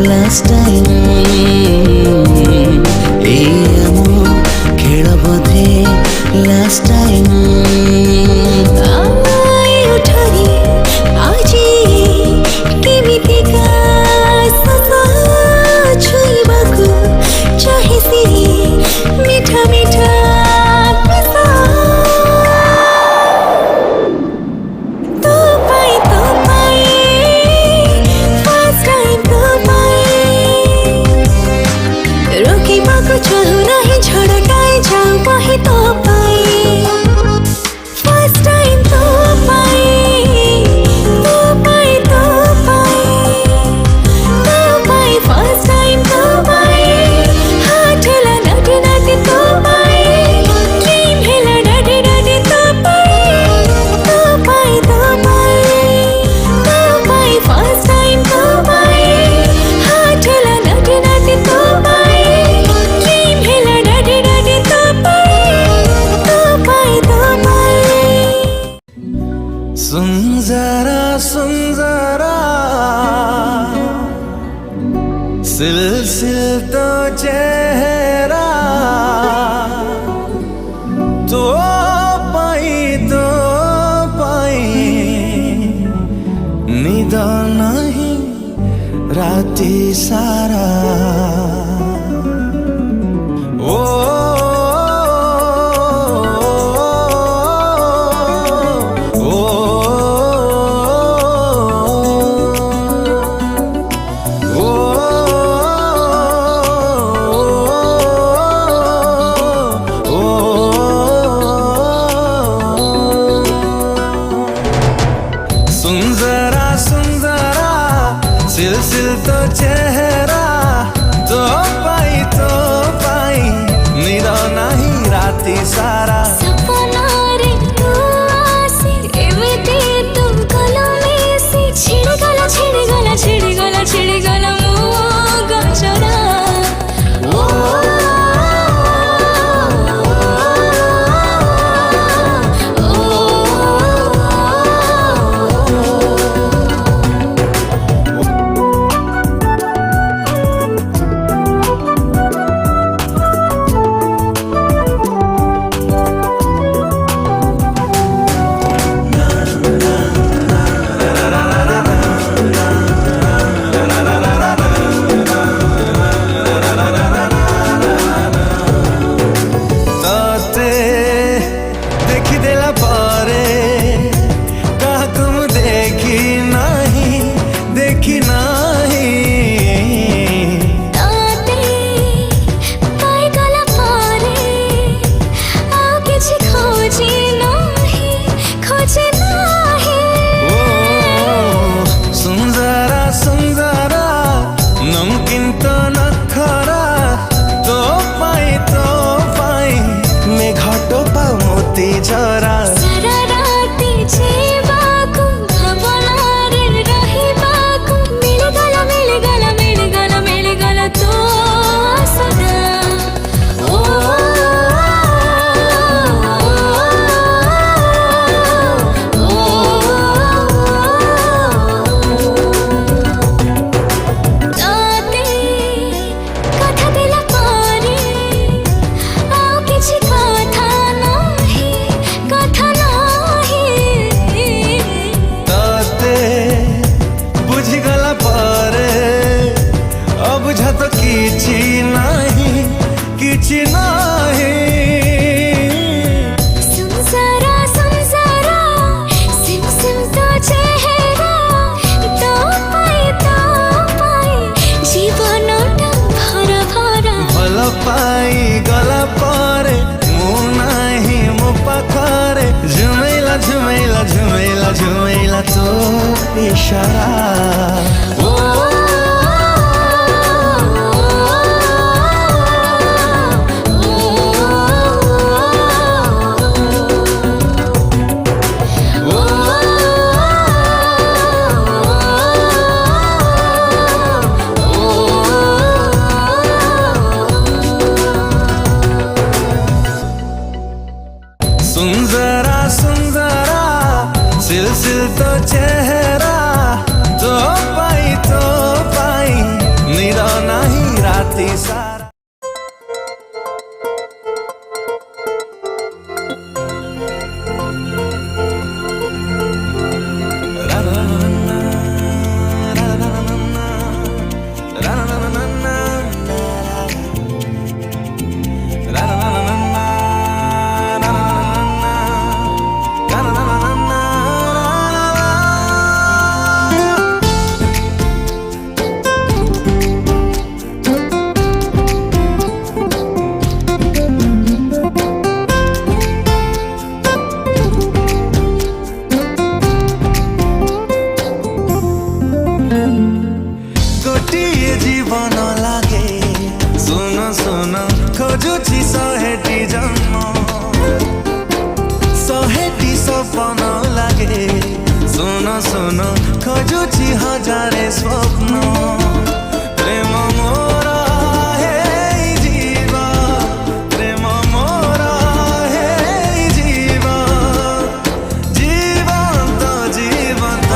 last time खेल बोधे last time उठारी आज केमितिका ससा छुइबाको चाहे सिरी मीठा मीठा पिसा चाहूँ नहीं झड़काए जाऊँ वही तो पाए फर्स्ट टाइम तो पाए तो पाए तो पाए फर्स्ट टाइम तो पाए हाथ हिला डाटे डाटे तो पाए ड्रीम हिला डाटे डाटे तो पाए फर्स्ट टाइम तो पाए हाथ हिला डाटे डाटे तो पाए सुन जरा सिलसिल तो चेहरा तो पाई नींद नहीं राती सारा सिलसिल तो चेहरा तो पाई नींद नहीं राती सारा सपना रे तू आसी एमिति तू गला में से छिड़ गला मो गचरा इशारा। सुंदरा सिलसिल तो चेहरा तो पाई निरा नहीं राती सारा। जीवन लागे सुन सुन खोजुची शहेटी जन्म शहेटी सपन लागे सुन सुन खोजुची हजारे स्वप्न प्रेम मोरा हे जीवा प्रेम मोरा हे जीवा जीवंत जीवंत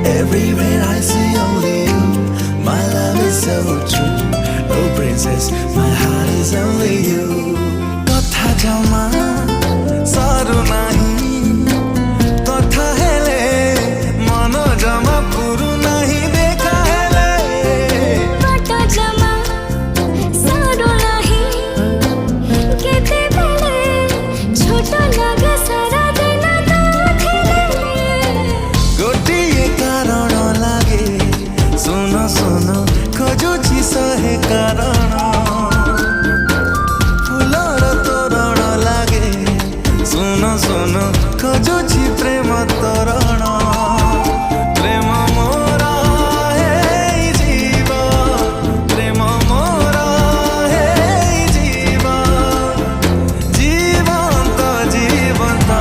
Everywhere I see only you, my love is so true. Oh princess, my heart is only you. Kotha jama saru nahi, kotha hele mano jama puru nahi dekha hele. Kotha jama saru nahi, kete bele chhota lage sara din सुनो सुनो खोजुची सहे कारण Fuller तोरण लागे सुनो सुनो खोजुची प्रेम तोरण प्रेम मोरा हे जीवा प्रेम मोरा हे जीवा जीवंत जीवंत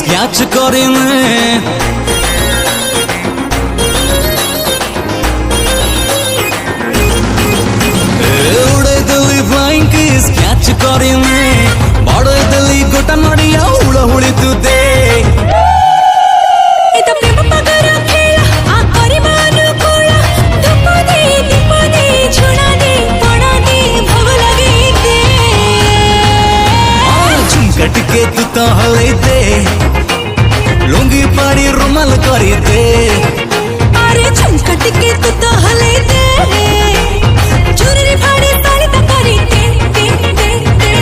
ক্যাচ করে उड़े दिली फ्लाइंग किस कैच करे बड़े दिली गोटा नड़िया उड़ा उड़ी तू दे ଏତ ପ୍ରେମ ପାଗର ଖେଳ ଆ କରିବା ଅନୁକୂଳ ଧୂପ ଦେ ଦୀପ ଦେ ଝୁଣା ଦେ ପଣା ଦେ ଭୋଗ ଲଗେଇ ଦେ झुमका टिके तू तो हले दे लुंगी पाड़ी रुमाल करी दे अरे झुमका टिके तू तो हले दे चुनरी फाड़ी ताली तो करी दे दे दे दे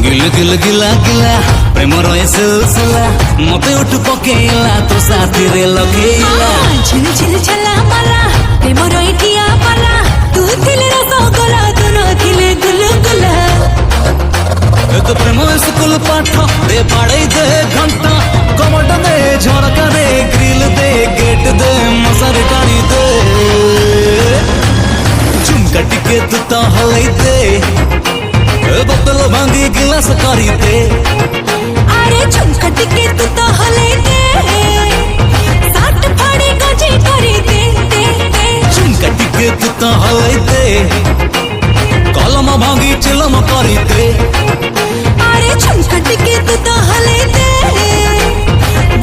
गिल गिल गिला गिला प्रेम रहे सिलसिला मते उठ पकेला तो साथी रे लगेला झिल झिल छला माला प्रेम रहिटिया पाला तू थिले रसगोला तू न थिले गुलगुला ए तो प्रेम स्कूल पाठ दे पाड़े दे घंटा कमट दे झरका दे ग्रिल दे गेट दे मसारी टाणी दे झुमका टिके तू तो हले दे बोतल भांगी गिलास करी दे अरे झुमका टिके तू तो हले दे साट फाड़ी गजे करी दे दे दे झुमका टिके तू तो हले दे कलम भांगी चिलम करी दे अरे झुमका टिके तू तो हले दे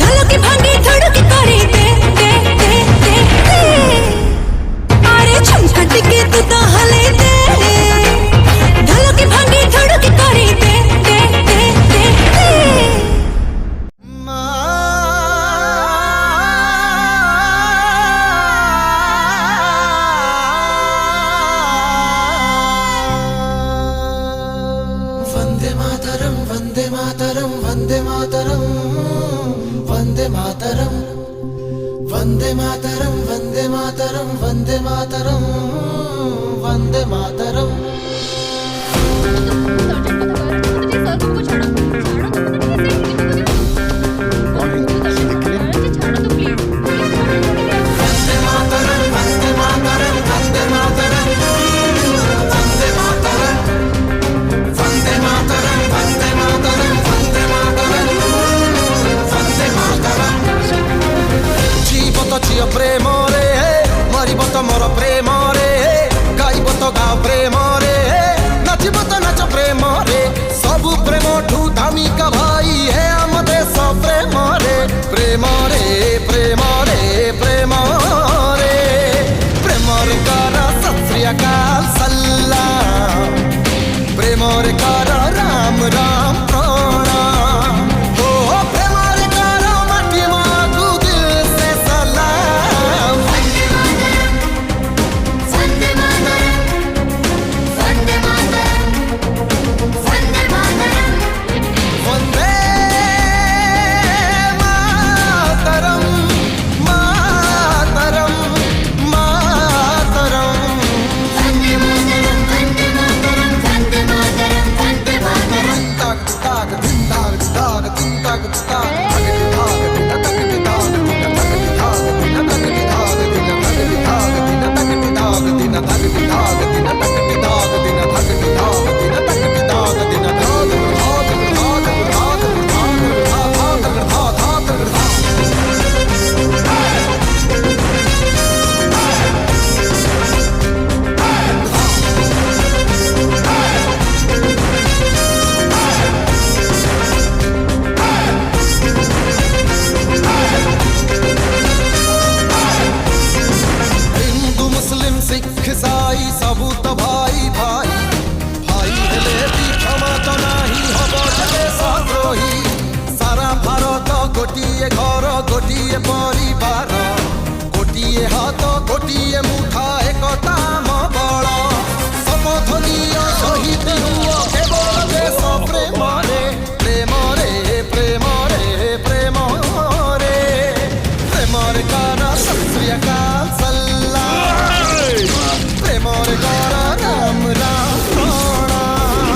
ढोलकी भांगी धड़की करी दे दे दे दे दे अरे झुमका टिके तू तो हले दे ढोलकी भांगी धड़की करी दे दे दे दे दे वंदे मातरम वंदे मातरम वंदे मातरम वंदे मातरम वंदे मातरम वंदे मातरम वंदे मातरम वंदे मातरम प्रेम रे मरब तो मोर प्रेम रे गाइब तो गा प्रेम रे नाचब तो नाच प्रेम रे सबु प्रेम ठू धामिका भाई है आम देश प्रेम रे प्रेम रे प्रेम रे प्रेम रे प्रेम रे कर सत श्री अकाल सलाम प्रेम रे कर राम राम प्रणाम ओ प्रेम रे कर माटी मागु दिल से सलाम वंदे मातरम वंदे मातरम वंदे मातरम वंदे मातरम मातरम मातरम वंदे मातरम वंदे मातरम वंदे मातरम वंदे मातरम ताक ताक दिन ताक ताक दिन ताक ताक तगति ताक दिन तगति ताक दिन तगति ताक दिन तगति ताक दिन तगति ताक दिन तगति ताक दिन तगति ताक दिन तगति ताक दिन तगति ताक दिन तगति ताक दिन धाग हिंदू मुस्लिम सिख ईसाई सबू तो भाई भाई भाई हेले भी क्षमा तो नाही हब जले सद्रोही सारा भारत गोटिए घर गोटिए परिवार गोटिए हाथ गोटिए मुठा एकता बल शपथ निय शहीद हुआ केवल देश प्रेम रे प्रेम रे प्रेम रे प्रेम रे प्रेम रे कर सत श्री अकाल सलाम प्रेम रे कर राम राम प्रणाम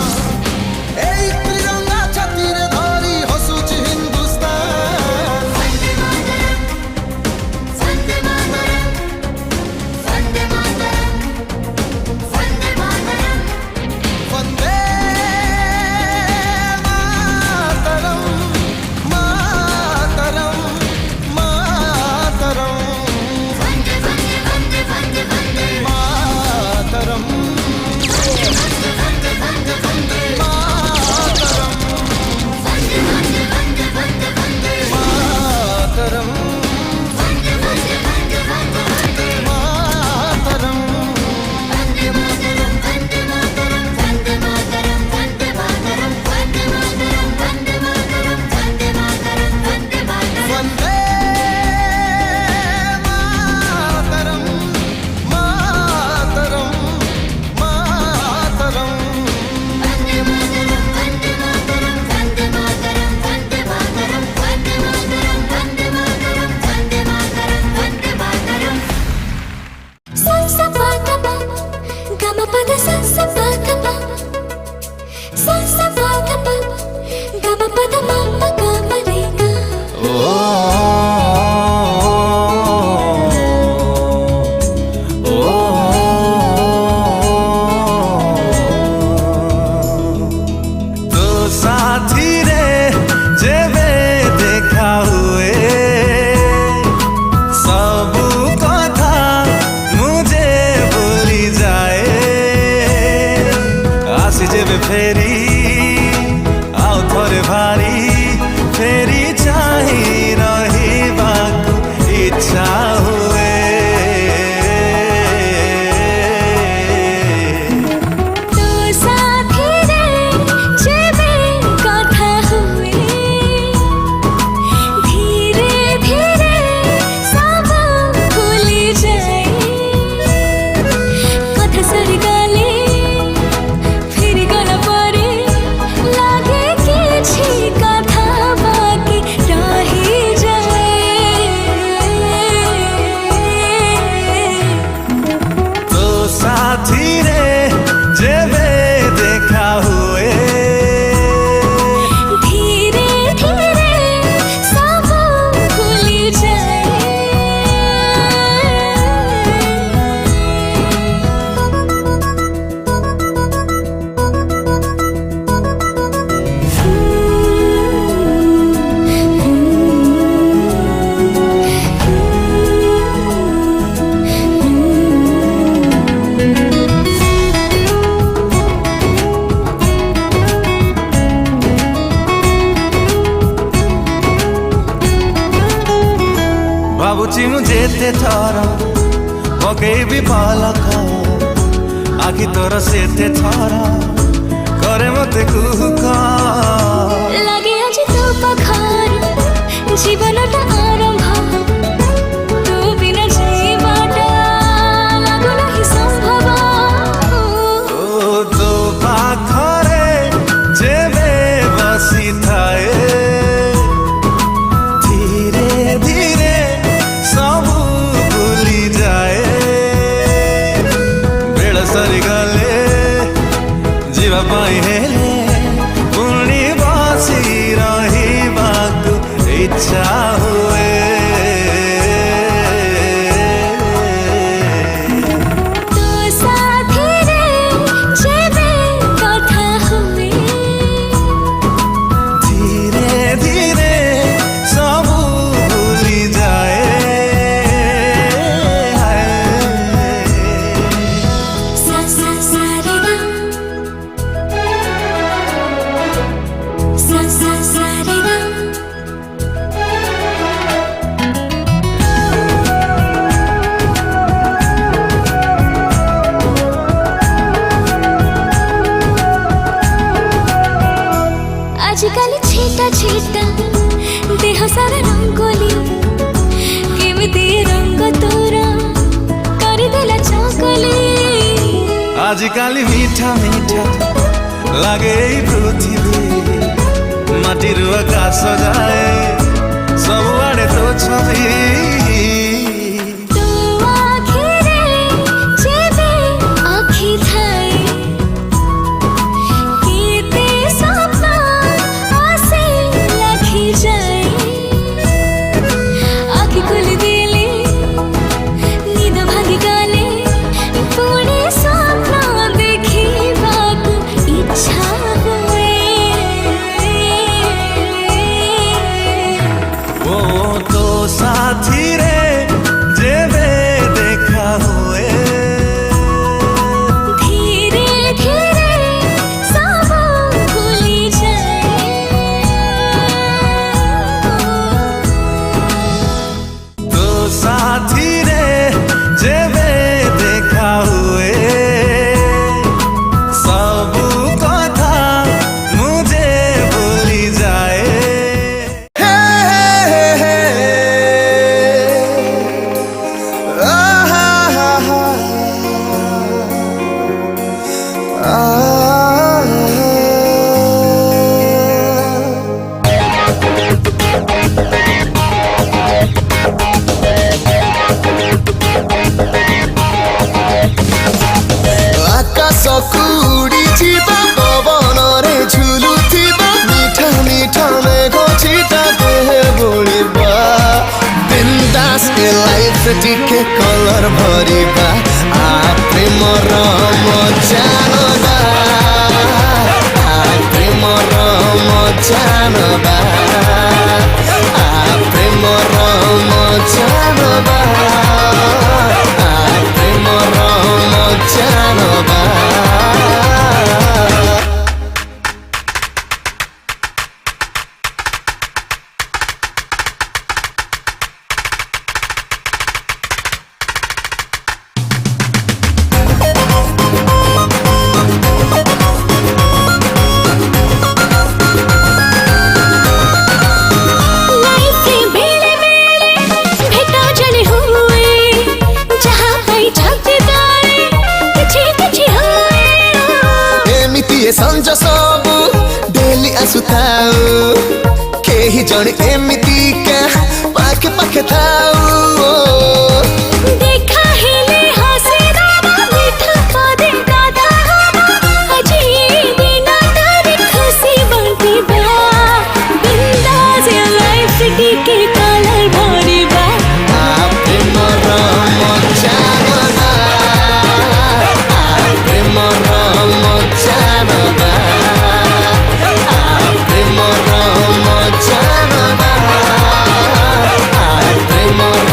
এই ত্রিরঙ্গা ছাতিরে ধরি হসুছি হিন্দুস্তান वंदे मातरम भावुची मु जेते थर पकेबी पलक आखि तोर सेते थर करे मते कुहुक লাগে আজি তো পাখার জীবনটা আরম্ভ তু বিনা জীবনটা লাগু নাহি সম্ভব ओ तो पाखरे जेबे बसी थाए धीरे धीरे सब भूली जाए बेड़ सरी गले जीवा पाई हेले पुणी बसी रहिबाकु इच्छा हुए তো সাথী রে যেবে কথা হবে धीरे धीरे सब भूली जाए সা সা সা রে গা সা সা সা রে গা आजकल छेटा छेटा देह सारा रंगोली केमिति रंग तोरा करदेला चकली आजिकाली मीठा मीठा लागे ई पृथ्वी माटिर आकाश जाए सबुआड़े तो छवि तो आखिरे जेबे आखि थाए केते सपना आसे लाखी जाए आखि खुली दिले नींद भागी गले पुणे सपना देखिबाकु इच्छा हुए ओ तो साथी रे जेबे देखा हुए धीरे धीरे सब भूली जाए तो साथी रे जेबे देखा हुए सब कथा मुझे भूली जाए ଆକାଶକୁ ଉଡ଼ିଯିବା ପବନରେ ଝୁଲୁଥିବା ମିଠା ମିଠା ମେଘ ଛିଟା ଦେହେ ବୋଳିବା ବିନ୍ଦାସ ଏ ଲାଇଫରେ ଟିକେ କଲର ଭରିବା ଆ ପ୍ରେମର ମଜା ନବା ଆ ପ୍ରେମର ମଜା ନବା ଆ ପ୍ରେମର ମଜା ନବା ଆ ପ୍ରେମର ମଜା ନବା लाइफ के बेले बेले भेटा जने हुए जहाँ पाई जाते दाए किछि किछि हुए एमिति ए संज सबु डेली आसुथाउ केही जणे एमिति का पाखे पाखे थाउ देखा हेले हसे दादा मीठा पदे दादा अजी बिना तारे खुशी बनती बा बिंदास ये लाइफ के कलर भरी बा आ प्रेमर मजा नबा आ प्रेमर मजा नबा आ प्रेमर मजा नबा आ प्रेमर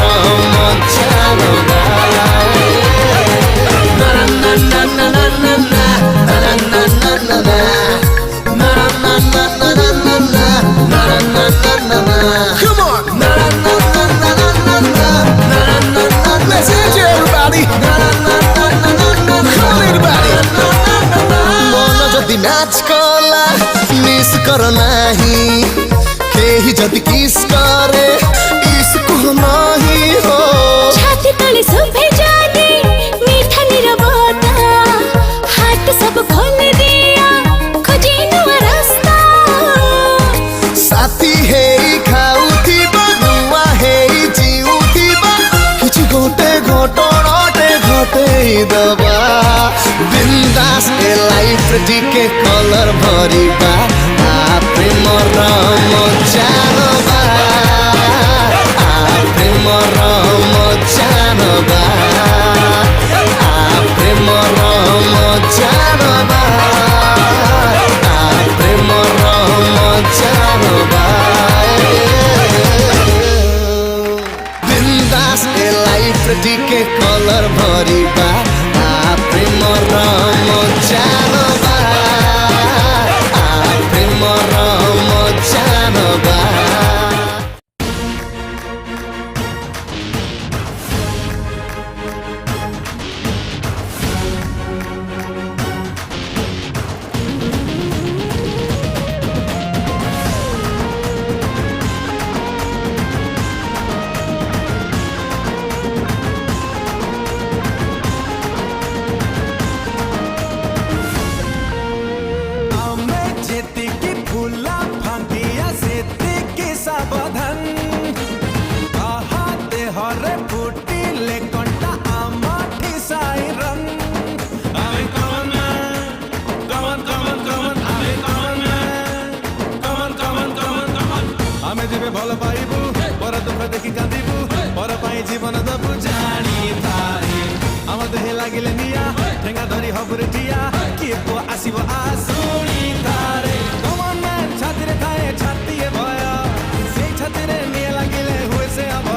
डर नहीं केही जदि किस करे इसको नहीं हो छाती तले सुबह जाने मीठा निरवता हाथ सब खोल दिया खोजी नवा रास्ता साथी है खाउथिबा नुआ है जीउथिबा किछि गोटे घटनाटे घटेई दबा बिंदास ए लाइफ टिके कलर भरिबा आ प्रेमर मचानबा आ प्रेमर मचानबा आ प्रेमर मचानबा आ प्रेमर मचानबा बिंदास ए लाइफ टिके कलर भरिबा आ प्रेमर मचानबा आ प्रेमर मचानबा ଆମେ ଯେତିକି ଫୁଲା ଫାଙ୍କିଆ ସେତିକି ସାବଧାନ କାହା ଦେହରେ ଫୁଟିଲେ କଣ୍ଟା ଆମଠି ସାଇରନ୍ ଆମେ କମନ୍ ଆମେ କମନ୍ ଆମେ ଯେବେ ଭଲ ପାଇବୁ ପର ଦୁଃଖ ଦେଖି କାନ୍ଦିବୁ ପର ପାଇଁ ଜୀବନ ଦବୁ ଜାଣିଥାଏ ଆମ ଦେହେ ଲାଗିଲେ ନିଆ ଠେଙ୍ଗା ଧରି ହବୁରେ ଠିଆ କିଏ ପୁଅ ଆସିବ ଆସୁଣି ତାରେ କମନ୍ ମ୍ୟାନ୍ ଛାତିରେ ଥାଏ ଛାତିଏ ଭୟ ସେଇ ଛାତିରେ ନିଆଁ ଲାଗିଲେ ହୁଏ ସେ ଅଭୟ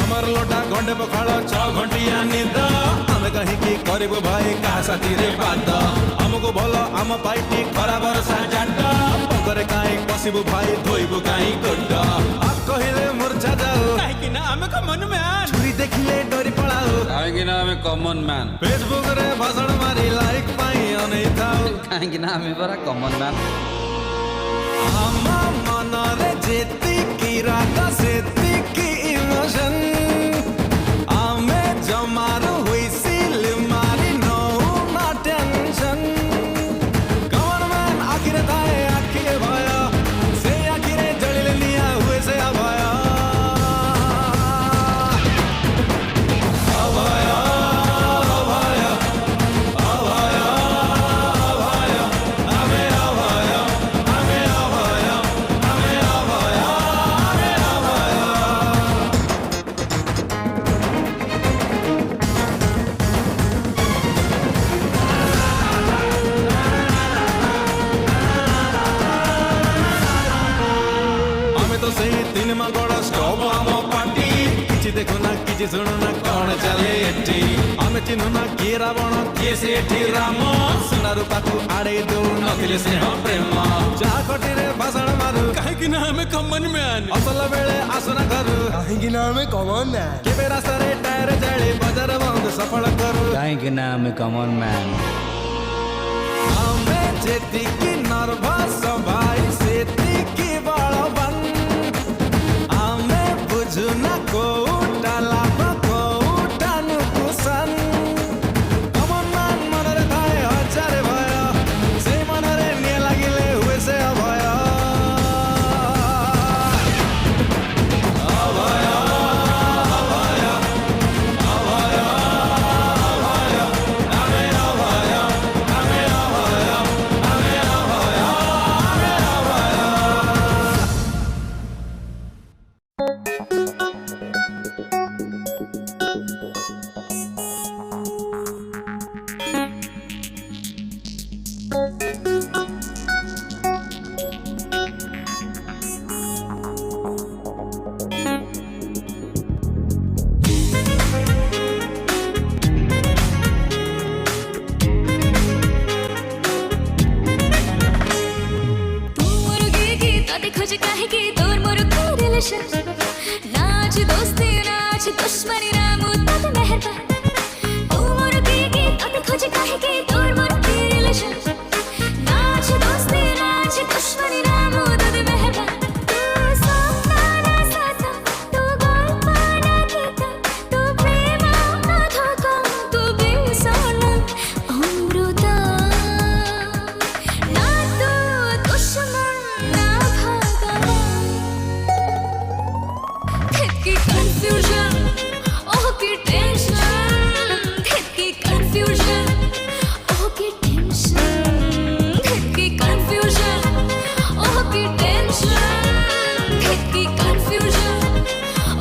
ଆମର ଲୋଟା ଘଣ୍ଟେ ପଖାଳ 6 ଘଣ୍ଟିଆ ନିଦ ଆମେ କାହିଁକି କରିବୁ ଭାଇ କାହା ସାଥିରେ ବାଦ ଆମକୁ ଭଲ ଆମ ପାଇଟି ଖରା ବର୍ଷା ଜାଟ ପଙ୍କରେ କାହିଁ ପଶିବୁ ଭାଇ ଧୋଇବୁ କାହିଁ ଗୋଟ କହିଲେ ମୂର୍ଚ୍ଛା ଯାଉ କାହିଁକି ନା ଆମେ କମନ୍ ମ୍ୟାନ୍ ଛୁରୀ ଦେଖିଲେ ଡରି ପଳାଉ କାହିଁକି ନା ଆମେ କମନ୍ ମ୍ୟାନ୍ ଫେସବୁକ୍ ରେ ଭାଷଣ ମାରି ଲାଇକ୍ ପାଇଁ ଅନେଇଥାଉ କାହିଁକି ନା ଆମେ ପରା କମନ୍ ମ୍ୟାନ୍ ଆମ ମନରେ ଯେତିକି ରାଗ ସେତିକି ଇମୋସନ୍ ଆମେ ଜମାରୁ ହୁଇସିଲ୍ ମାରି ନଉ ନା ଟେନସନ୍ କମନ୍ ମ୍ୟାନ୍ ଆଖିରେ ଥାଏ ଆଖିରେ ଭୟ ସେ ଆଖିରେ ଜଳିଲେ ନିଆଁ ହୁଏ ସେ ଅଭୟ ଆମେ ତ ସେଇ ତିନି ମାଙ୍କଡ଼ ଷ୍ଟଭ୍ ଆମ ପାଟି କିଛି ଦେଖୁନା କିଛି ଶୁଣୁନା କଣ ଚାଲେ ଏଠି ଆମେ ଚିହ୍ନୁନା କିଏ ରାବଣ କିଏ ସେ ଏଠି ରାମ ସୁନା ରୂପାକୁ ଆଡ଼େଇ ଦଉ ନଥିଲେ ସ୍ନେହ ପ୍ରେମ ଚାହା କଟିରେ ଭାଷଣ ମାରୁ କାହିଁକି ନା ଆମେ କମନ୍ ମ୍ୟାନ୍ ଅସଲ ବେଳେ ଆସୁନା ଘରୁ କାହିଁକି ନା ଆମେ କମନ୍ ମ୍ୟାନ୍ କେବେ ରାସ୍ତାରେ ଟାୟାର ଜାଳି ବଜାର ବନ୍ଦ ସଫଳ କରୁ କାହିଁକି ନା ଆମେ କମନ୍ ମ୍ୟାନ୍ ଆମେ ଯେତିକି ନର୍ଭସ୍ ଭାଇ ସେତିକି ବଳବାନ ଆମେ ବୁଝୁନା କୋଉଟା ଲାଭ କୋଉଟା ନୁକସାନ କମନ୍ ମ୍ୟାନ୍ ମନରେ ଥାଏ ହଜାରେ ଭୟ ସେଇ ମନରେ ନିଆଁ ଲାଗିଲେ ହୁଏ ସେ ଅଭୟ दुश्मनी रामू तत मेहरबान तू मोर की तत खोज काहे के दूर मोर की रिलेशन नाच दोस्ती नाच दुश्मनी रामू तत मेहरबान तू सोना सासा तू गोलपाना गीता तू प्रेम ना धोखा तू बेसोना अमृता ना तू दुश्मन ना भगवान की confusion, oh की tension, की confusion, oh की tension, की confusion, oh की tension, की confusion,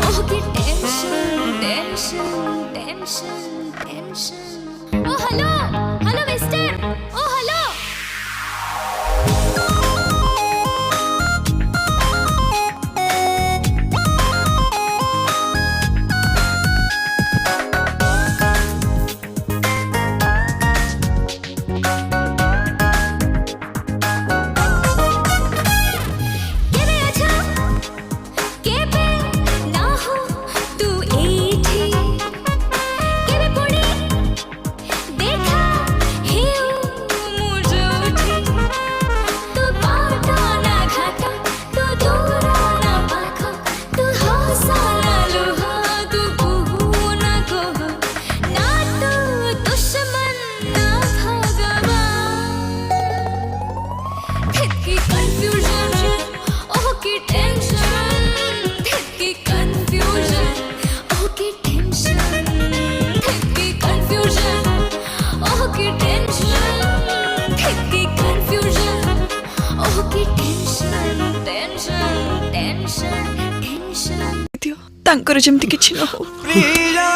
oh की tension. Oh hello mister, oh hello. केबे अच्छा केबे ना हो तू एठी केबे पड़ी देखा हिउ मुझोठी तू पाटा ना घाटा तू दूरा ना पाखा तू हंसा ना लुहा तू कुहू ना कोहो ना तू दुश्मन ना भगवान की confusion, oh की tension, की confusion, oh की tension, की confusion, oh की tension, की confusion, oh की tension. ତାଙ୍କର ଯେମିତି କିଛି ନ ହଉ। प्रिया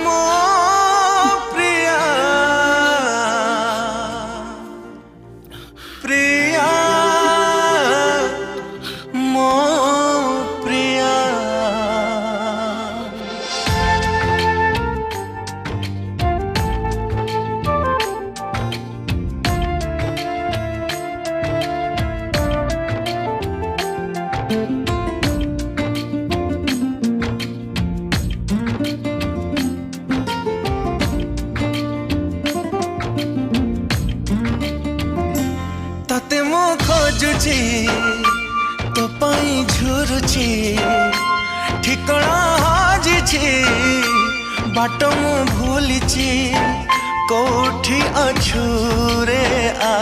मो प्रिया प्रिया मो प्रिया तते मो खोजुची तो पाई झुरुची ठिकଣା हाजिची बाट मु भूलिची कोठी अछु रे आ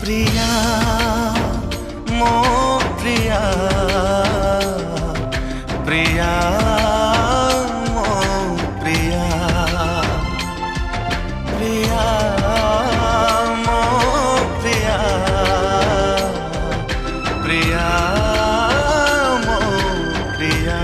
प्रिया मो प्रिया प्रिया मो प्रिया प्रिया मो प्रिया प्रिया मो प्रिया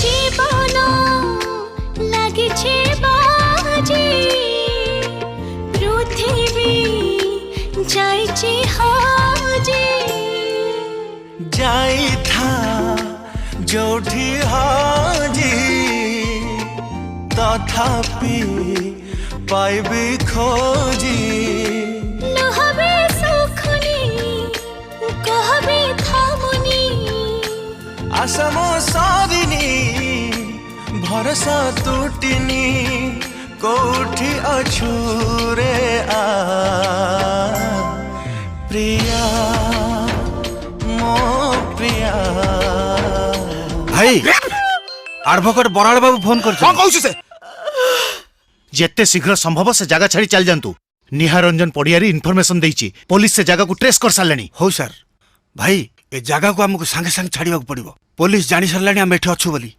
জীবন লাগিছে বাজি পৃথিবী যাইছে হাজি जाई था जोठी हाजी तथापि पाइबी खोजी লহবে সুখনি কহবে থামনি आसमो सारिनी भरसा टूटिनी कोठी अछु रे आ प्रिया मो प्रिया भाई एडवोकेट बराड़ बाबू फोन कर कौन कहू से जेते शीघ्र संभव से जगह छाड़ी चल जातु निहार रंजन पड़ियारी इनफॉरमेशन देइची पुलिस से जगह को ट्रेस कर सारलेनी हो सर भाई ए जगह को हमको संगे संगे छाड़िया पड़ो पुलिस जानी सारे आम एठी अच्छु बोली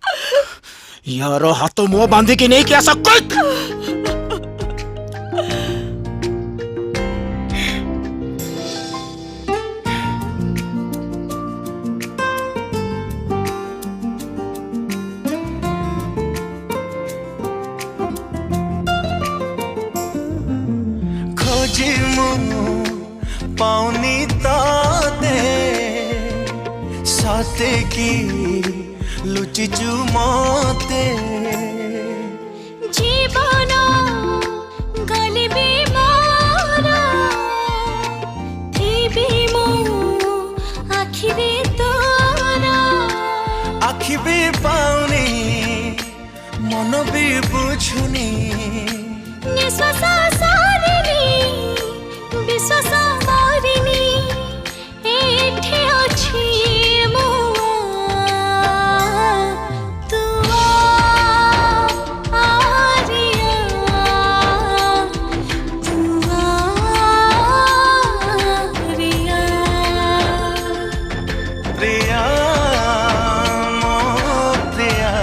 यार हाथ मुंह बांधी की नहीं किया सब कुछ खोजी मु पाउनी ताते साते की लुचिचु मते जीवन गलिबी मोरा थीबी मो आखिरे तोरा आखि भी पाउनी मन भी बुझुनी निश्वास सारिनी विश्वास मारिनी एठे अछि मो तू आरिया तू आरिया प्रिया मो प्रिया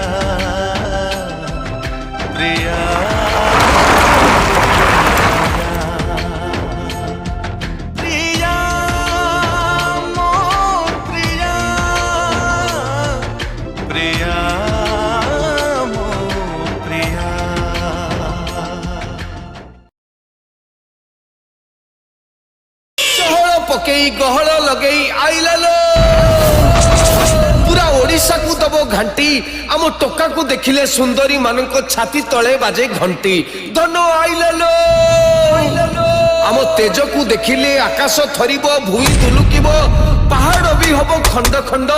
प्रिया प्रिया मो प्रिया प्रिया मो प्रिया ଚହଳ ପକେଇ ଗହଳ ଲଗେଇ ଆଇଲା ଲୋ ପୁରା ଓଡ଼ିଶାକୁ ଦବ ଘାଣ୍ଟି ଆମ ଟୋକାକୁ ଦେଖିଲେ ସୁନ୍ଦରୀ ମାନଙ୍କ ଛାତି ତଳେ ବାଜେ ଘଣ୍ଟି ଧନ ଆଇଲା ଲୋ ଆମ ତେଜକୁ ଦେଖିଲେ ଆକାଶ ଥରିବ ଭୂଇଁ ତୁଲୁକିବ ପାହାଡ଼ ବି ହବ ଖଣ୍ଡ ଖଣ୍ଡ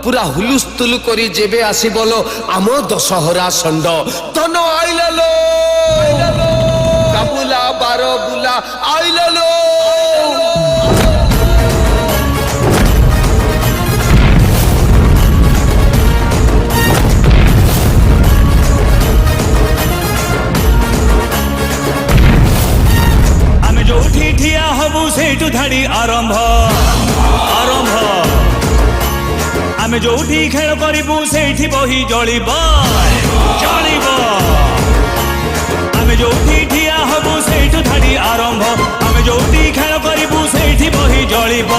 ପୁରା ହୁଲୁସ୍ତୁଲୁ କରି ଯେବେ ଆସିବ ଲୋ ଆମ ଦଶହରା ଷଣ୍ଢ ଧନ ଆଇଲା ଲୋ କାବୁଲା ବାର ବୁଲା ଆଇଲା ଲୋ ଆମେ ଯୋଉଠି ଠିଆ ହବୁ ସେଇଠୁ ଧାଡି ଆରମ୍ଭ ଆରମ୍ଭ ଆମେ ଯୋଉଠି ଖେଳ କରିବୁ ସେଇଠି ବହି ଜଳିବ ଜଳିବ ଆମେ ଯୋଉଠି ଠିଆ ହବୁ ସେଇଠୁ ଧାଡି ଆରମ୍ଭ ଆମେ ଯୋଉଠି ଖେଳ କରିବୁ ସେଇଠି ବହି ଜଳିବ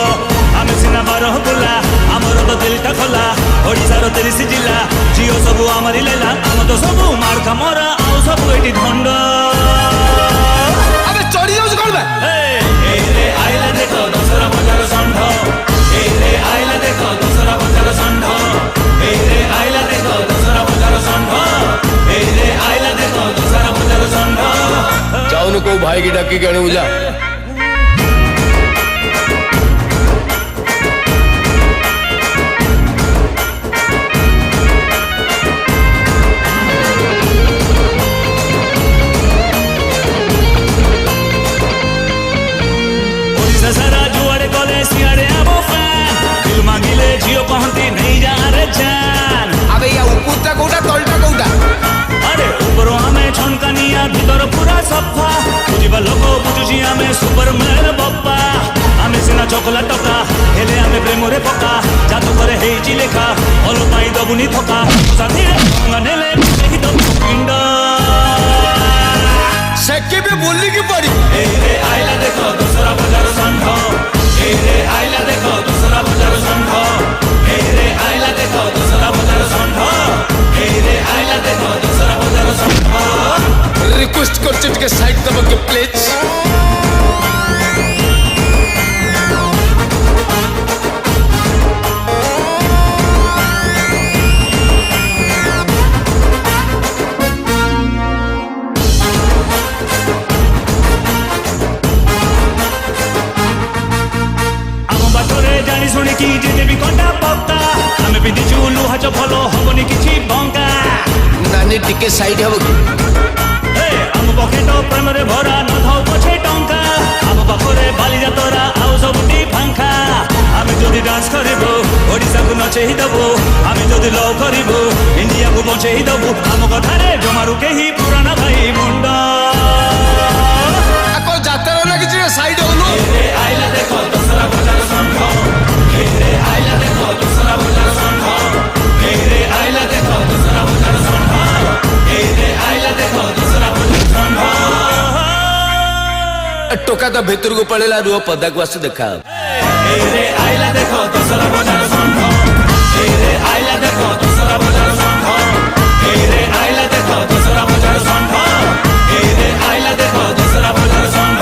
ଆମେ ସିନା ବାର ବୁଲା ଆମର ତ ଦିଲଟା ଖୋଲା ଓଡ଼ିଶାର 30 ଜିଲ୍ଲା ଝିଅ ସବୁ ଆମରି ଲେଲା ଆମ ତ ସବୁ ମାର କାମରା ଆଉ ସବୁ ଏଠି ଧଣ୍ଡ ଆମେ ଚଢି ଯାଉଛୁ କଣ ବା ଏଇରେ ଆଇଲା ଦେଖ ଦଶରା ବଜାର ଷଣ୍ଢ ଏଇରେ ଆଇଲା ଦେଖ ଦଶରା ବଜାର ଷଣ୍ଢ ଏଇରେ ଆଇଲା ଦେଖ ଦଶରା ବଜାର ଷଣ୍ଢ ଏଇରେ ଆଇଲା ଦେଖ ଦଶରା ବଜାର ଷଣ୍ଢ ଯାଉନୁ କୋଉ ଭାଇ କି ଡାକିକି ଆଣିବୁ ଯା ଓଡ଼ିଶା ସାରା ଯୁଆଡେ ଗଲେ ସିଆଡେ ଆମ ଫ୍ୟାନ୍ ଦିଲ୍ ମାଗିଲେ ଝିଅ କହନ୍ତି ନେଇ ଯା ରେ ଜାନ୍ ଆବେ ୟା ଉପରଟା କୋଉଟା ତଳଟା କୋଉଟା ଆରେ ଉପରୁ ଆମେ ଛନକାନିଆ ଭିତର ପୁରା ସଫା ବୁଝିବା ଲୋକ ବୁଝୁଛି ଆମେ ସୁପରମ୍ୟାନ ବପ୍ପା ଆମେ ସିନା ଚକଲା ଟକା ହେଲେ ଆମେ ପ୍ରେମରେ ପକା ଜାଦୁ ପରେ ହେଇଛି ଲେଖା ଭଲ ପାଇ ଦବୁନି ଥକା ସାଥିରେ ନେଲେ ସେହି ଦବୁ ପିଣ୍ଡ ସେକି ବି ବୁଲିକି ପଡି ଏଇରେ ଆଇଲା ଦେଖ ଦଶରା ବଜାର ଷଣ୍ଢ ଏଇରେ ଆଇଲା ଦେଖ ଦଶରା ବଜାର ଷଣ୍ଢ ଏଇରେ ଆଇଲା ଦେଖ ଦଶରା ବଜାର ଷଣ୍ଢ ଏଇରେ ଆଇଲା ଦେଖ ଦଶରା ବଜାର ଷଣ୍ଢ ରିକ୍ୱେଷ୍ଟ କରୁଛି ଟିକେ ସାଇଡ୍ ଦବ କି ପ୍ଲିଜ ଆମ ବାଟରେ ଜାଣି ଶୁଣିକି ଯେତେ ବି କଣ୍ଟା ପକ୍କା ଆମେ ପିନ୍ଧିଛୁ ଲୁହା ଚପଲ ହବନି କିଛି ବଙ୍କା ନାନୀ ଟିକେ ସାଇଡ୍ ହବ କି ଆମ ପକେଟ ପ୍ରେମରେ ଭରା ନଥାଉ ପଛେ ଟଙ୍କା ଆମ ପାଖରେ ବାଲିଯାତ୍ରା ଆଉ ସବୁଠି ଫାଙ୍କା ଆମେ ଯଦି ଡାନ୍ସ କରିବୁ ଓଡ଼ିଶାକୁ ନଚେଇ ଦବୁ ଆମେ ଯଦି ଲଭ୍ କରିବୁ ଇଣ୍ଡିଆକୁ ବଞ୍ଚେଇ ଦବୁ ଆମ କଥାରେ ଜମାରୁ କେହି ପୁରାଣା ଭାଇ ମୁଣ୍ଡ ଆକ ଯାତ୍ରା ନା କିଛି ସାଇଡ୍ ହଉନୁ ଆଇଲା ଦେଖ ଦଶରା ବଜାର ଷଣ୍ଢ ଏଇରେ ଆଇଲା ଦେଖ ଦଶରା ବଜାର ଷଣ୍ଢ ଏଇରେ ଆଇଲା ଦେଖ ଦଶରା ବଜାର ଷଣ୍ଢ ଏଇରେ ଆଇଲା ଦେଖ ଦଶରା ବଜାର ଷଣ୍ଢ ଟୋକା ତ ଭିତରକୁ ପଳେଇଲା ରୁହ ପଦାକୁ ଆସୁ ଦେଖା ଏଇରେ ଆଇଲା ଦେଖ ଦଶରା ବଜାର ଷଣ୍ଢ ଏଇରେ ଆଇଲା ଦେଖ ଦଶରା ବଜାର ଷଣ୍ଢ ଏଇରେ ଆଇଲା ଦେଖ ଦଶରା ବଜାର ଷଣ୍ଢ ଏଇରେ ଆଇଲା ଦେଖ ଦଶରା ବଜାର ଷଣ୍ଢ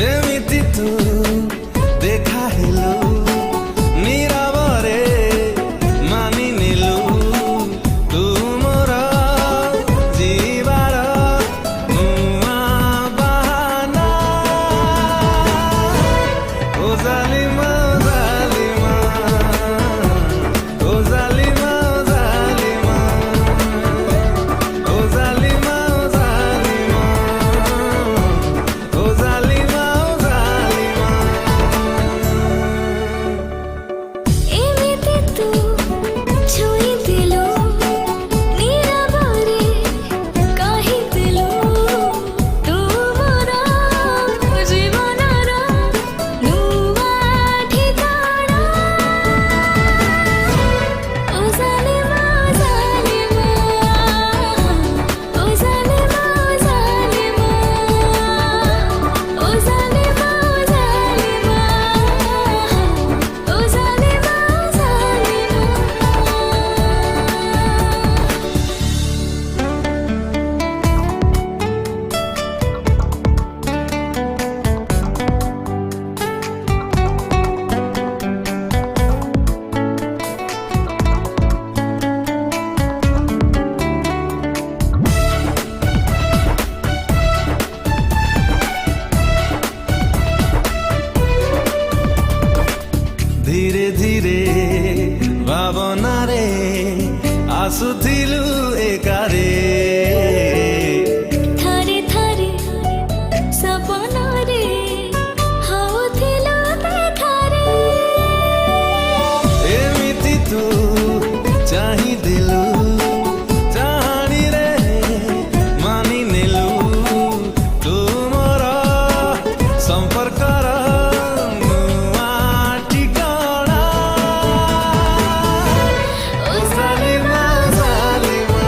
ଏମିତି ତୁ ଦେଖା ହେଲୁ ନୀରବରେ ମାନି ନେଲୁ ତୁ ମୋର ଯିବାର ନୂଆ ବାହାନା ଓ ଜାଲିମା ଜାଲିମା ଓ ଜାଲିମା ଜାଲିମା ଓ ଜାଲିମା ଜାଲିମା ଓ ଜାଲିମା ଏମିତି ତୁ ଛୁଇଁଥିଲୁ ନୀରବରେ କହିଥିଲୁ ତୁ ମୋର ଜୀବନର ନୂଆ ଠିକଣା ଓ ଜାଲିମା ଜାଲିମା ଓ ଜାଲିମା ଜାଲିମା ଓ ଜାଲିମା ଜାଲିମା ଓ ଜାଲିମା ଧୀରେ ଧୀରେ ଭାବନାରେ ଆସୁଥିଲୁ ଏକାରେ ଥରେ ଥରେ ସପନରେ ହଉଥିଲୁ ଦେଖାରେ ଏମିତି ତୁ ଚାହିଁଦେଲୁ ଚାହାଣିରେ ମାନି ନେଲୁ ତୁ ମୋର ସମ୍ପର୍କର ନୂଆ ଠିକଣା ଓ ଜାଲିମା ଜାଲିମା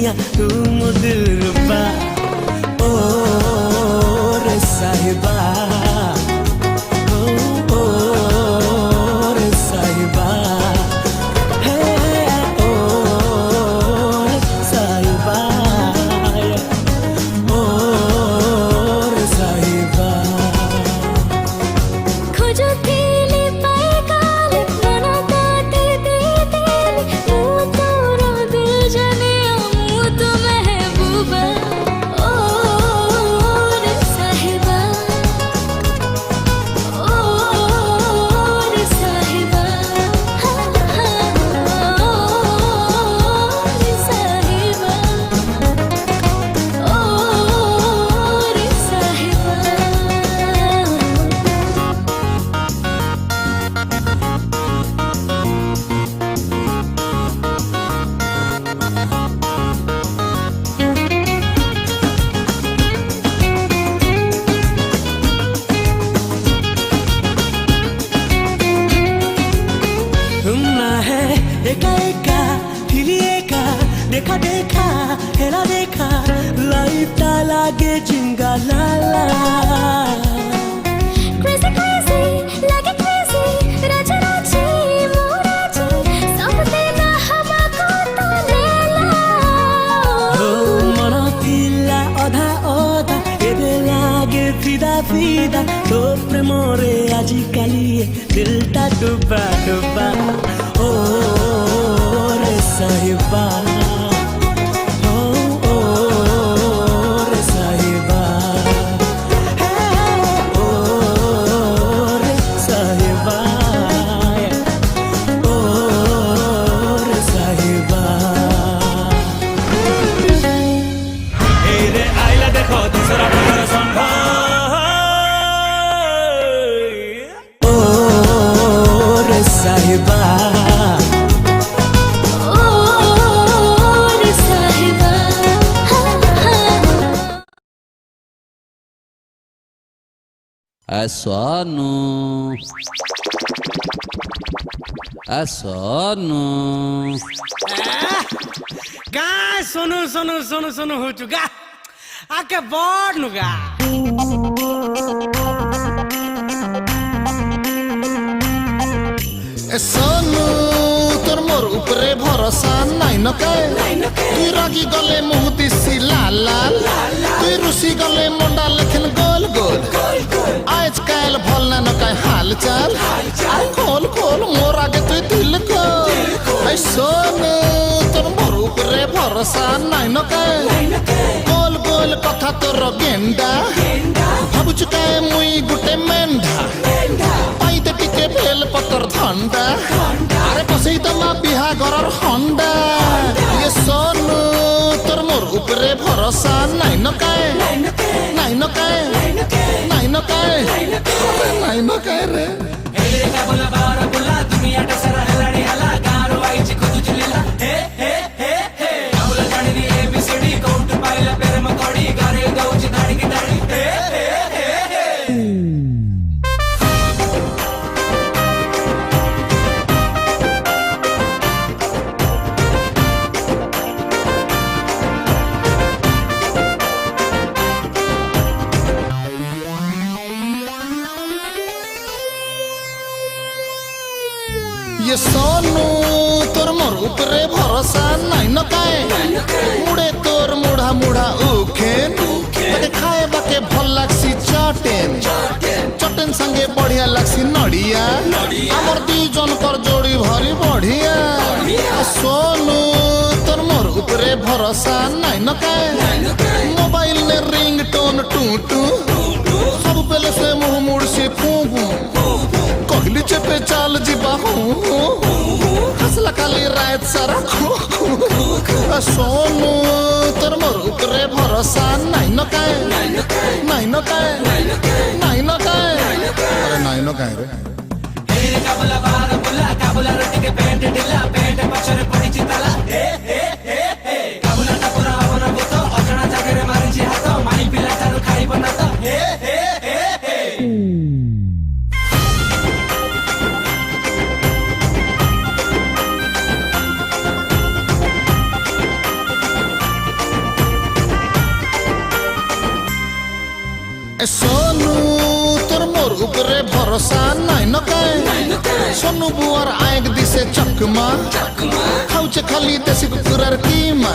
सैया तू मो दिलरुबा ओ रे साहिबा ओ रे साहिबा हे ओ रे साहिबा ओ रे साहिबा खोजो तेली पाए काले बना ताते तेली तू तोरा दिल जाने मु तो महबूबा ओ रे साहिबा ओ रे साहिबा ओ रे साहिबा ओ रे साहिबा घूमना है एका एका फिर एका देखा देखा हेरा देखा लाइफ ताला के चिंगा लाला Crazy, crazy, like it crazy, राजा राजी, मोराजी, सब देना हमको तो लेला। ओ मन थिला अधा अधा एबे लागे फिदा फिदा तो प्रेमरे आजि काली दिलटा डुबा डुबा ओ रे साहिबा ओ रे साहिबा ओ रे साहिबा ओ रे साहिबा এই রে আইলা দেখো তিসরা প্রকার সম্ভব ও রে সাহিবা ओ रे साहिबा सोनू सोनू गा सोनू सोनू सोनू सोनू हो चुका आके बड़ नुगा এ সোনু তোর মোর উপরে ভরসা নাই নকায় তুই রাগি গলে মুহ দিছি লাল লাল তুই রুসি গলে মন্ডা লেখেন গোল গোল আজকাল ভাল না নকায় হাল চাল আর খোল খোল মোর আগে তুই দিল খোল এ সোনু তোর মোর উপরে ভরসা নাই নকায় গোল গোল কথা তোর গেন্ডা ভাবুଛୁ কায় মুই গুটে মেন্ঢা পাইতে টিকে বেল পতর ধন্ডা আরে বসেই তোমা বিহা ঘরর হন্ডা ইয়ে সোনু তোর মোর উপরে ভরসা নাই নকায় নাই নকায় নাই নকায় নাই নকায় রে ये सोनू तोर मोर उपरे भरोसा নাই নকায় মুড়ে তোর মুড়া মুড়া উখেন তাকে খাए বাকে ভাল লাগছি চটেন চটেন সঙ্গে বঢ়িয়া লাগছি নড়িয়া আমার দুইজনকর জোড়ি ভারি বঢ়িয়া সোনু তোর মোর উপরে ভরসা নাই নকায় মোবাইল নে রিংটোন টু টু সব পেলে সে মুহ মুড়ছি ফু ফু कहली चेपे चाल जीवा हसला खाली रात सारा सोनू तोर मोर उपरे भरोसा নাই নকায় নাই নকায় নাই নকায় আরে নাই নকায় রে भरोसा नाई न काय सोनू बुआर आएक दिसे चकमा खाउचे खाली देसी कुकुरार कीमा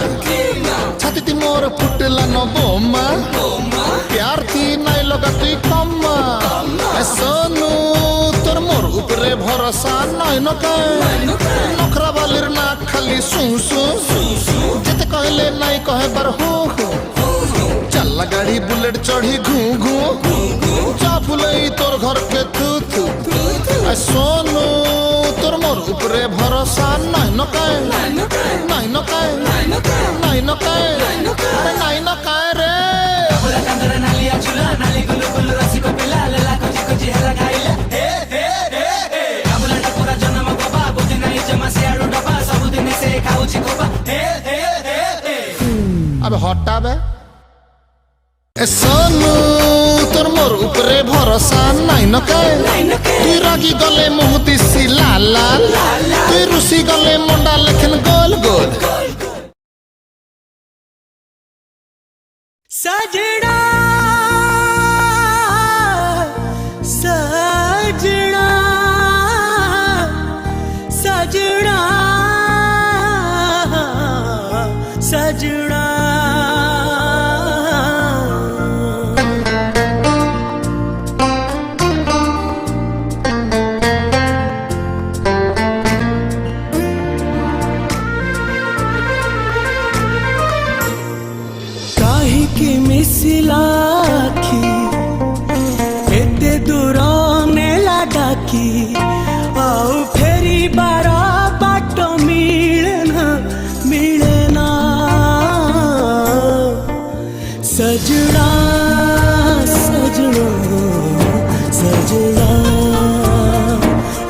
छाती ती मोर फुटला न बोमा प्यार थी नाई लगा तुई कम्मा ए सोनू तोर मोर उपरे भरोसा नाई न काय नखरा बालिर ना खाली सुसु जेते कहले नाई कहे बार हो चल्ला गाड़ी बुलेट चढ़ी घू घू चा फुलई तोर घर के थू थू आ सोनू तोर मोर उपरे भरोसा नाई न काय नाई न काय नाई न काय अरे नाई न काय रे अबे हटा बे ए सोनू तोर मोर उपरे भरोसा नाई न काय तुई रागी गले मुह दिसी लाल लाल तुई रुसी गले मुंडा लेखन गोल गोल सजना सजना सजना सजना मिसिलाखी एते दूर नेला डाकी आउ फेरी बारा बाट मिलना मिलना सजना सजना सजना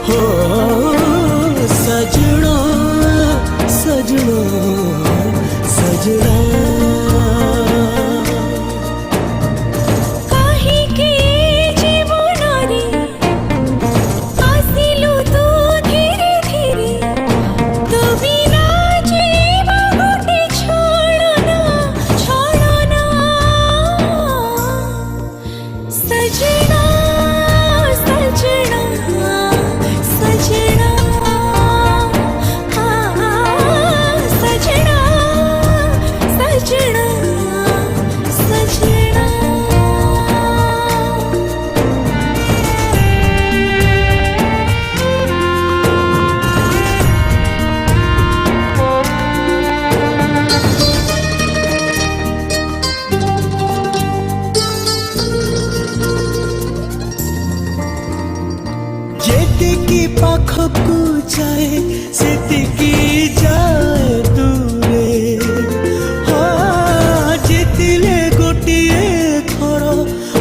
हो सजना सजना सजना पाखकू जाए सेतिकी जाए दूरे हाँ जितिले गोटिए थर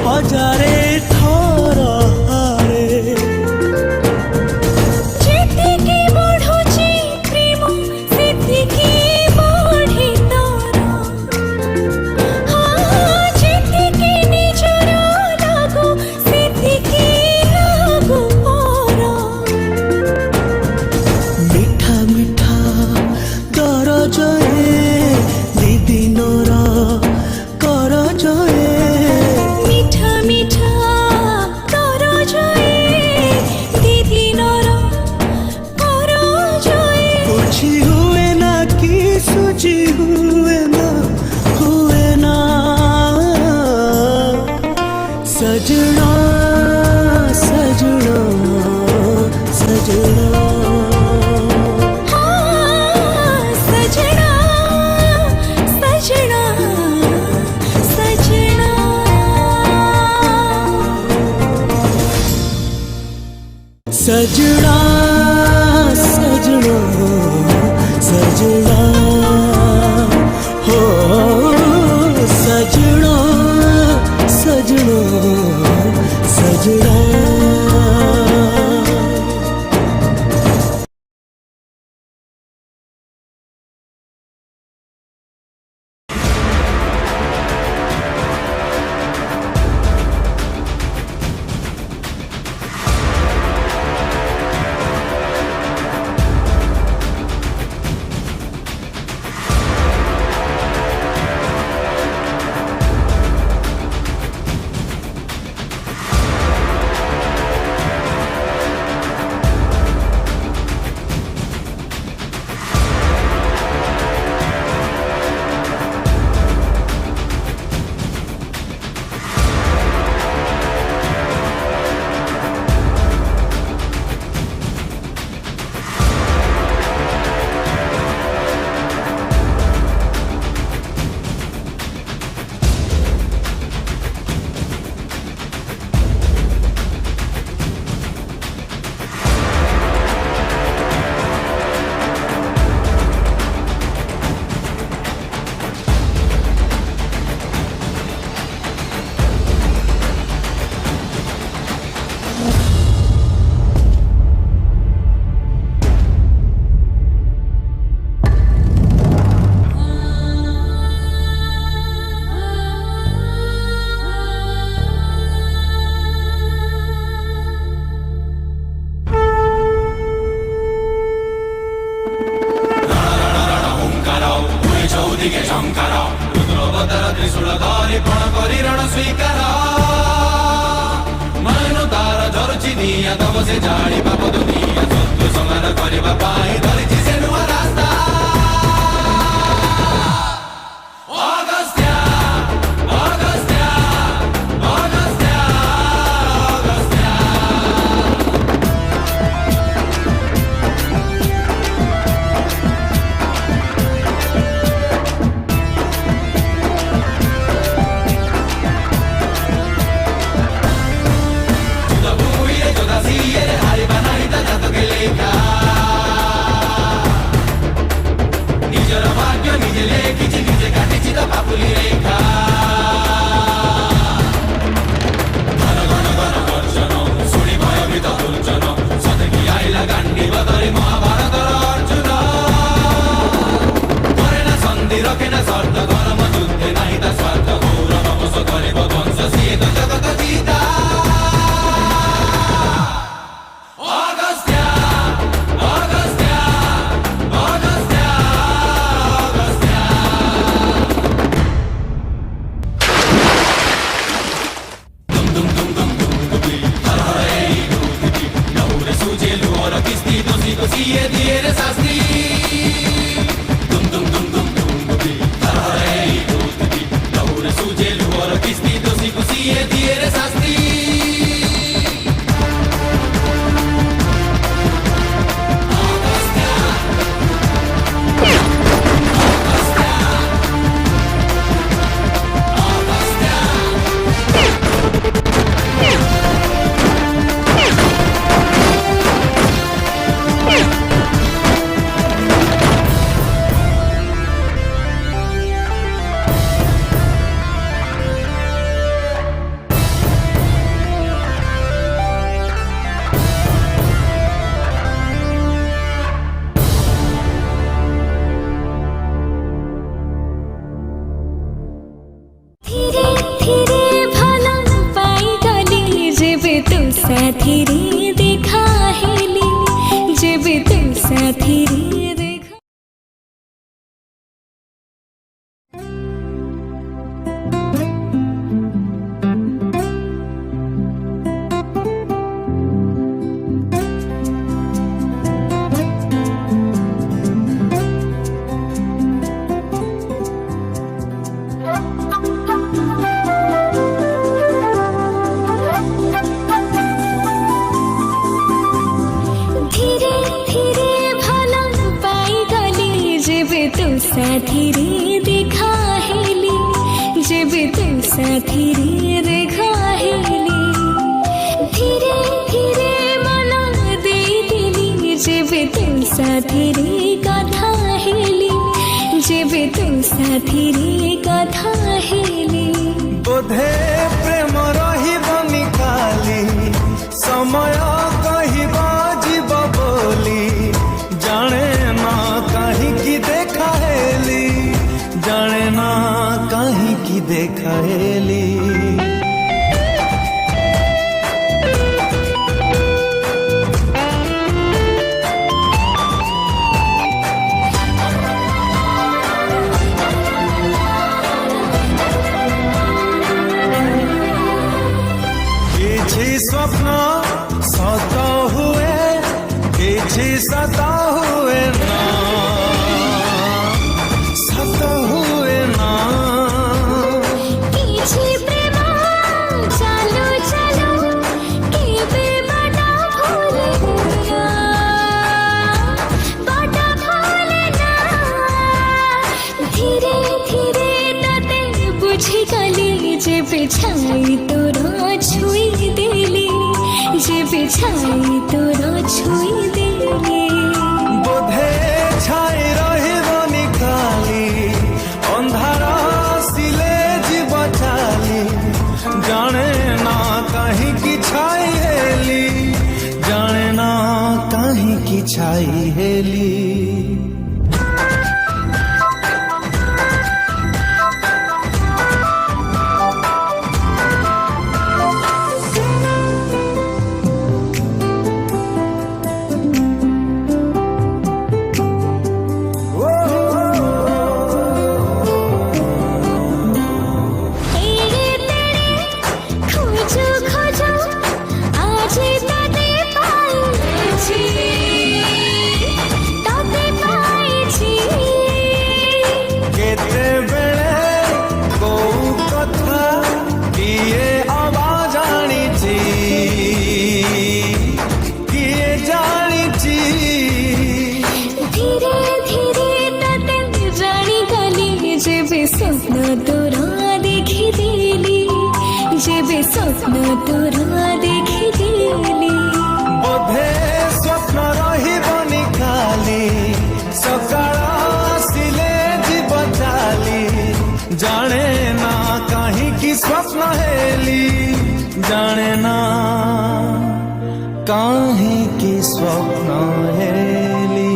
हजारे थर हारे जेतिकी बढ़ुची प्रेम सेतिकी बढ़ी तोर हाँ जेतिकी निजर लागू सेतिकी लागू सजना सजना सजना सजना सजना सजना सजना सजना सजना हो सजना सजना सजना ଦିଗେ ଝଙ୍କାର ରୁଦ୍ରବତାର ତ୍ରିଶୂଳ ଧରି ପଣ କରି ରଣ ସ୍ୱୀକାର ମାନୁ ତାର ଝରୁଛି ନିଆଁ ତବ ସେ ଜାଣିବା ପଦ ନିଆଁ ଶତ୍ରୁ ସମାନ କରିବା ପାଇଁ ଧରିଛି ସେ ନୂଆ ରାସ୍ତା ଅଗସ୍ତ୍ୟା ଅଗସ୍ତ୍ୟା ଅଗସ୍ତ୍ୟା ଅଗସ୍ତ୍ୟା ନିଜର ଭାଗ୍ୟ ନିଜେ ଲେଖିଛି ନିଜେ କାଟିଛି ତ ପାପୁଲି ରେଖା ଘନ ଘନ ଘନ ବର୍ଜନ ଶୁଣି ଭୟଭୀତ ଦୁର୍ଜନ ସତେକି ଆଇଲା ଗାଣ୍ଡିବ ଧରି ମହାଭାରତର ଅର୍ଜୁନ କରେ ନା ସନ୍ଧି ରଖେ ନା ସର୍ତ୍ତ ଧର୍ମ ଯୁଦ୍ଧେ ନାହିଁ ତା ସ୍ୱାର୍ଥ ଗୌରବ ବଶ କରିବ ଧ୍ୱଂସ ସିଏ ତ ଜଗତ ଜିତା ଅଗସ୍ତ୍ୟା ଅଗସ୍ତ୍ୟା ଅଗସ୍ତ୍ୟା ଅଗସ୍ତ୍ୟା ଦୁମ୍ ଦୁମ୍ ଦୁମ୍ ଦୁମ୍ ଦୁମ୍ ଦୁବି ହର ହର ଏଇ ଦୁବି ନହୁରେ ସୁଝେ ଲୁହର କିସ୍ତି ଦୋଷୀକୁ ସିଏ ଦିଏ ରେ ଶାସ୍ତି ଦୁମ୍ ଦୁମ୍ ଦୁମ୍ ଦୁମ୍ ଦୁମ୍ ଦୁବି ହର ହର ଏଇ ଦୁବି ନହୁରେ ସୁଝେ ଲୁହର କିସ୍ତି ଦୋଷୀକୁ ସିଏ ଦିଏ ରେ ଶାସ୍ତି धीरे धीरे भला पाइगली जेबे तू साथीरे देखा हेली जेबे तू साथीरे देखा धीरे धीरे भला पाइगली जेबे तू साथीरे देखा हेली जेबे तू साथीरे देखा हेली धीरे धीरे मना दे दिली जेबे तू साथीरे कथा हेली जेबे तू साथीरे कथा हेली बोधे प्रेम रहिबनि काली समय कहिब जीव बोली जाने ना कहीं की देखा हेली जाने ना कहीं की देखा हेली କିଛି ସ୍ୱପ୍ନ ସତ ହୁଏ କିଛି ସତ ହୁଏ ନା ସତ ହୁଏ ନା କିଛି ପ୍ରେମ ଚାଲୁ ଚାଲୁ କେବେ ବାଟ ଭୁଲେ ନା ଧୀରେ ଧୀରେ ତତେ ବୁଝିଗଲି ଯେବେ ଛାଇ ତୋର ଛୁଇଁ ଦେଲି ଯେବେ ଛାଇ ତୋର ଛୁଇଁ ଦେଲି ବୋଧେ ଛାଇ ରହିବନି କାଲି ଅନ୍ଧାର ଆସିଲେ ଯିବ ଚାଲି ଜାଣେ ନା କାହିଁକି ଛାଇ ହେଲି ଜାଣେ ନା କାହିଁକି ଛାଇ ହେଲି तोरा देखी देली जेबे स्वप्न तोरा देखी देली बोधे स्वप्न रहिबनि खाली सकाळ आसिले जीव चाली जाने ना काहींकि स्वप्न हेली जाने ना काहींकि स्वप्न हेली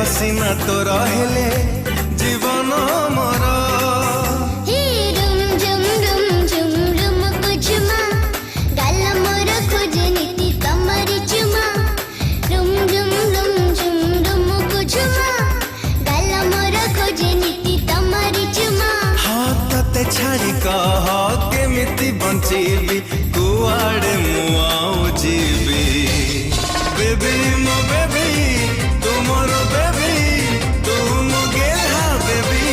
हसीना तो रहले जीवन मोर छाड़ी कह केमिति बंचीबी कुआड़े मुआऊ जीबी बेबी मो बेबी तुमर बेबी तुम गेहा बेबी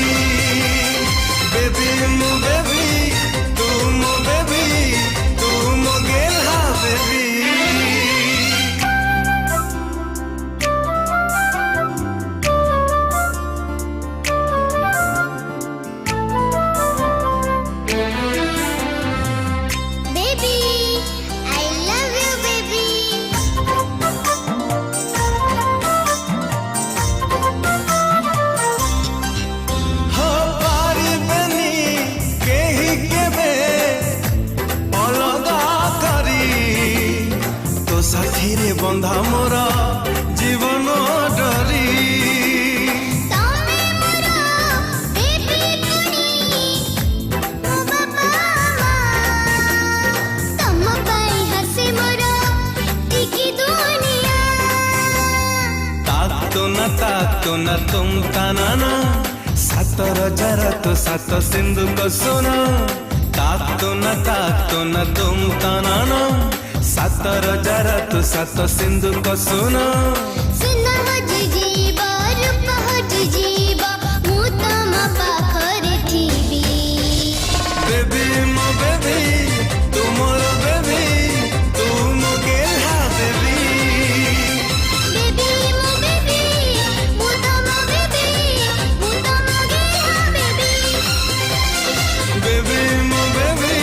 बेबी मो बेबी तुम गेहा बेबी साथीरे बंधा मोरा जीवन डरी तातो न तुम ताना सातर जरा तो सात सिंधु को सुना तातो न तुम ताना सातर जरा तो सात सिंधु को सुना सुना जीवा रूप जीवा मु तम पाखरे थीबी बेबी मो बेबी तुमर बेबी तुम गेहा बेबी बेबी मो बेबी मु तम गेहा बेबी बेबी मो बेबी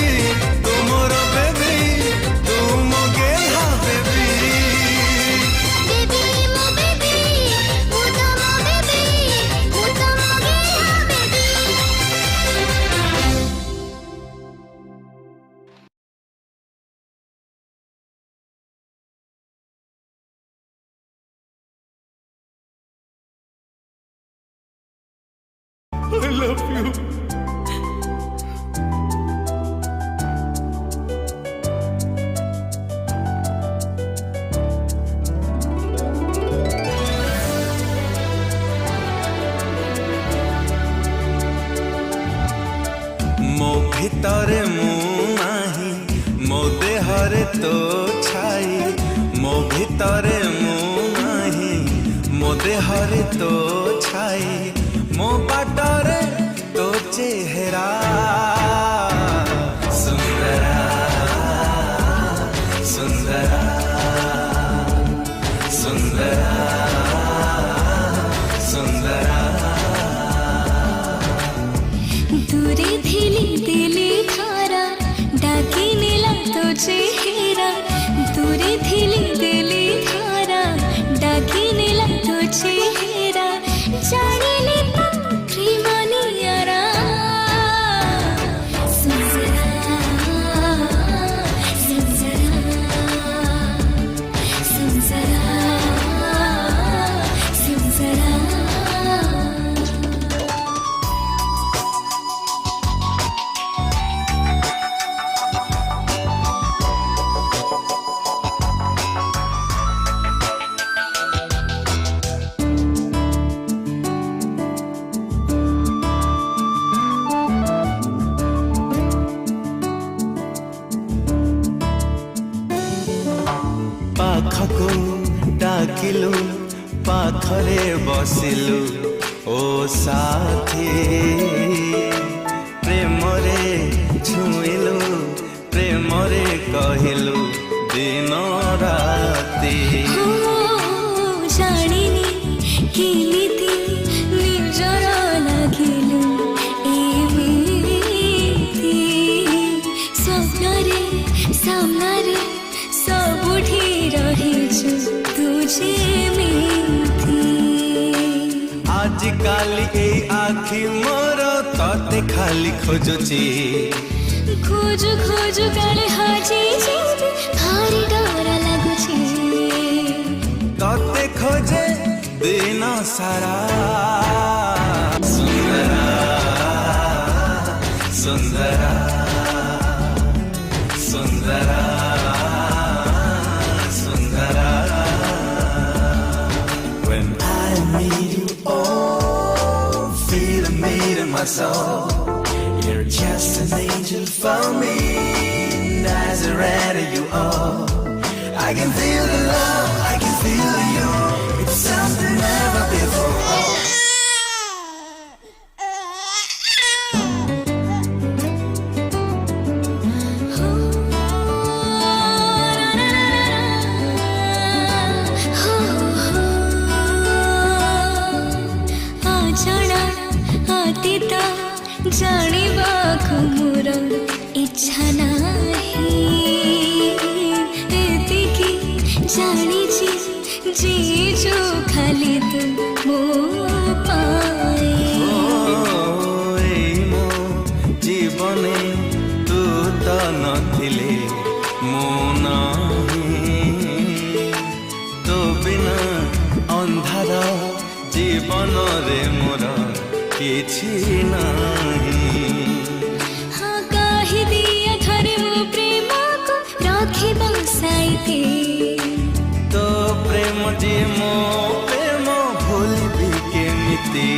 I love you. मो भितरे मु नाही मो देहरे तो छाई मो भितरे मु नाही मो देहरे तो छाई मो बाटरे तो चेहरा सुंदरा सुंदरा सुंदरा सुंदरा दूरे थिली दिली धारा डाकी नेला तो चेहरा दूरे थिली दिली धारा डाकी नेला तो चेहरा जानिले तो प्रेमानियारा सुंदरा सुंदरा सुंदरा सुंदरा पाखको डाकिलु पाखरे बसिलु ओ साथी प्रेमरे छुइलु प्रेमरे कहिलु दिन राती जानिनी केमिति निजर लागिलु एमिति स्वप्नरे सामनारे सबुठी रहिछु तुझे मिथि आजिकाली ए आखि मोर तते खाली खोजुची खोजु खोजु काले हाजी जेबे भारी डर लागुछि तते खोजे दिन सारा सुंदरा सुंदरा सुंदरा सुंदरा When I meet you, oh, feel a meet in my soul. You're just an angel for me, Nazareth you are. I can feel the love, I can feel you. It's something never before. जानिबाकु मोर इच्छा नाही एतिकी जानिछि जे जो खाली तू मो पाए मो जीवने तू तो नथिले मो नाही तो बिना अंधार जीवन रे मोर किछि नाही हाँ कहि दिया घरे मो प्रेम को रखे बसाइते तो प्रेम जी मो प्रेम भूल भी केमिति